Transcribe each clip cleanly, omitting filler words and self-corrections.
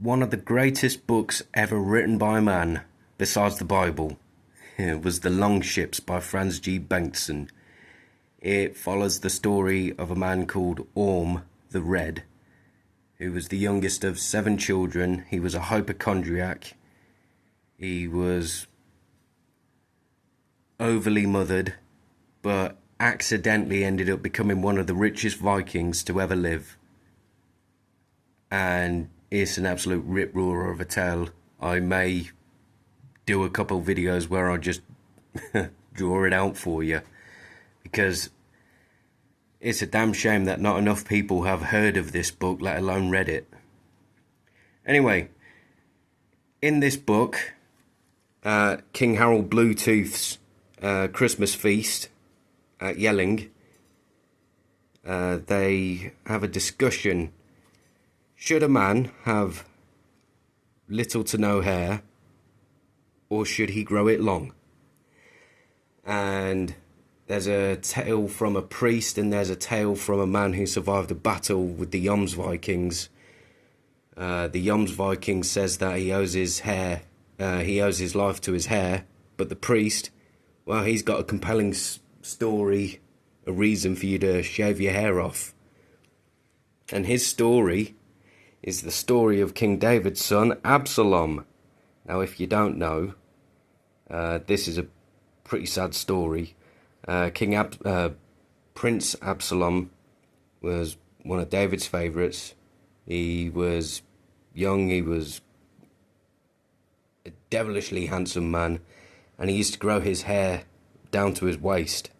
One of the greatest books ever written by man, besides the Bible, was The Longships by Franz G. Bengtson. It follows the story of a man called Orm the Red, who was the youngest of 7 children. He was a hypochondriac. He was overly mothered, but accidentally ended up becoming one of the richest Vikings to ever live. And it's an absolute rip-roarer of a tale. I may do a couple of videos where I just draw it out for you, because it's a damn shame that not enough people have heard of this book, let alone read it. Anyway, in this book, King Harold Bluetooth's Christmas feast at Yelling, they have a discussion. Should a man have little to no hair, or should he grow it long? And there's a tale from a priest, and there's a tale from a man who survived a battle with the Jomsvikings. The Jomsviking says that he owes his life to his hair, but the priest, well, he's got a compelling story, a reason for you to shave your hair off. And his story is the story of King David's son, Absalom. Now, if you don't know, this is a pretty sad story. Prince Absalom was one of David's favourites. He was young, he was a devilishly handsome man, and he used to grow his hair down to his waist.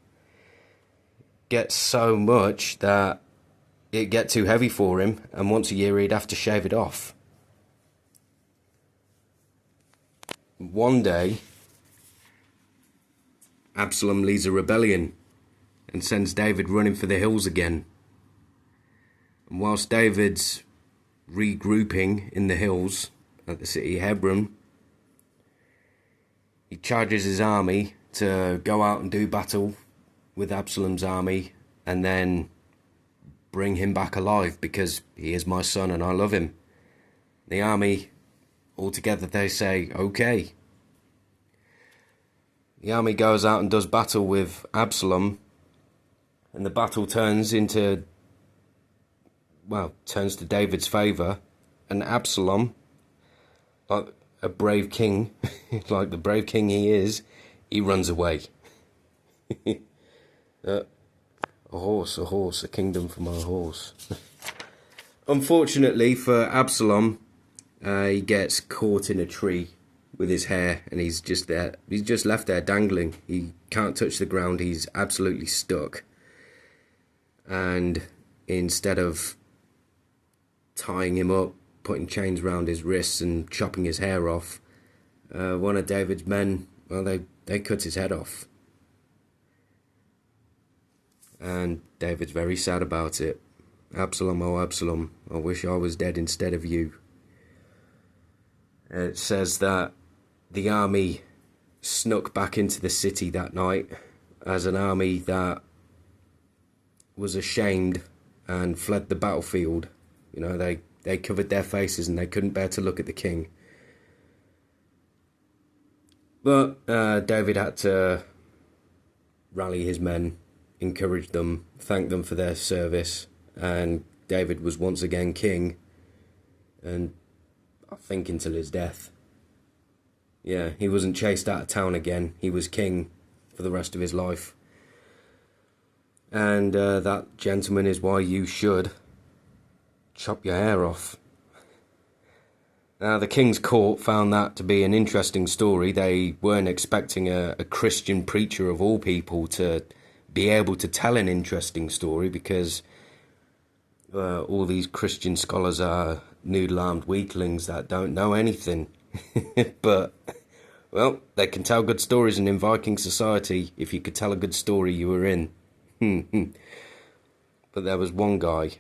Get so much that it'd get too heavy for him, and once a year he'd have to shave it off. One day, Absalom leads a rebellion and sends David running for the hills again. And whilst David's regrouping in the hills at the city of Hebron, he charges his army to go out and do battle with Absalom's army, and then bring him back alive, because he is my son and I love him. The army, altogether, they say, okay. The army goes out and does battle with Absalom, and the battle turns to David's favour, and Absalom, like a brave king, like the brave king he is, he runs away. A horse, a kingdom for my horse. Unfortunately for Absalom, he gets caught in a tree with his hair, and he's just left there dangling. He can't touch the ground, he's absolutely stuck. And instead of tying him up, putting chains around his wrists and chopping his hair off, one of David's men, well, they cut his head off. And David's very sad about it. Absalom, oh Absalom, I wish I was dead instead of you. It says that the army snuck back into the city that night as an army that was ashamed and fled the battlefield. You know, they covered their faces and they couldn't bear to look at the king. But David had to rally his men, encourage them, thank them for their service, and David was once again king, and I think until his death. Yeah, he wasn't chased out of town again. He was king for the rest of his life. And that, gentlemen, is why you should chop your hair off. Now, the king's court found that to be an interesting story. They weren't expecting a Christian preacher of all people to be able to tell an interesting story, because all these Christian scholars are noodle-armed weaklings that don't know anything. But, well, they can tell good stories, and in Viking society, if you could tell a good story, you were in. But there was one guy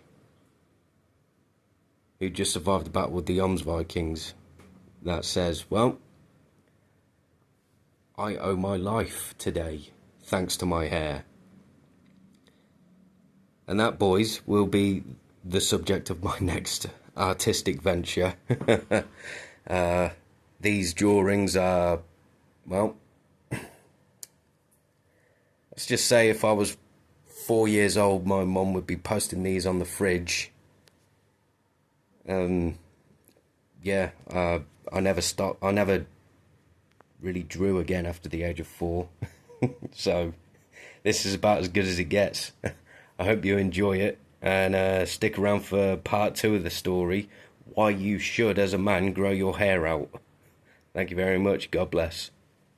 who just survived the battle with the Jomsvikings that says, well, I owe my life today, thanks to my hair. And that, boys, will be the subject of my next artistic venture. These drawings are, well, let's just say if I was 4 years old, my mum would be posting these on the fridge. Yeah, I never stopped. I never really drew again after the age of 4. So this is about as good as it gets. I hope you enjoy it, and stick around for part 2 of the story, why you should, as a man, grow your hair out. Thank you very much. God bless.